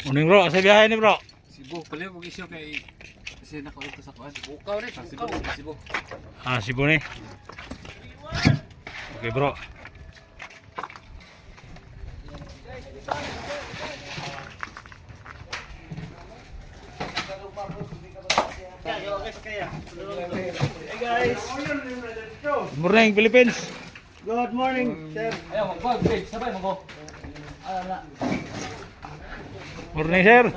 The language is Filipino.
Uning bro, sa biyahe ni bro. Cebu, pala mo isyo kay kasi nakaulit sa kuan. Bukaw rin, Cebu. Ah, Cebu ni. Okay bro. Hey guys. Good morning Philippines. Good morning, sir. Ayaw, magbag, babe. Sabay mo ko. Morning sir.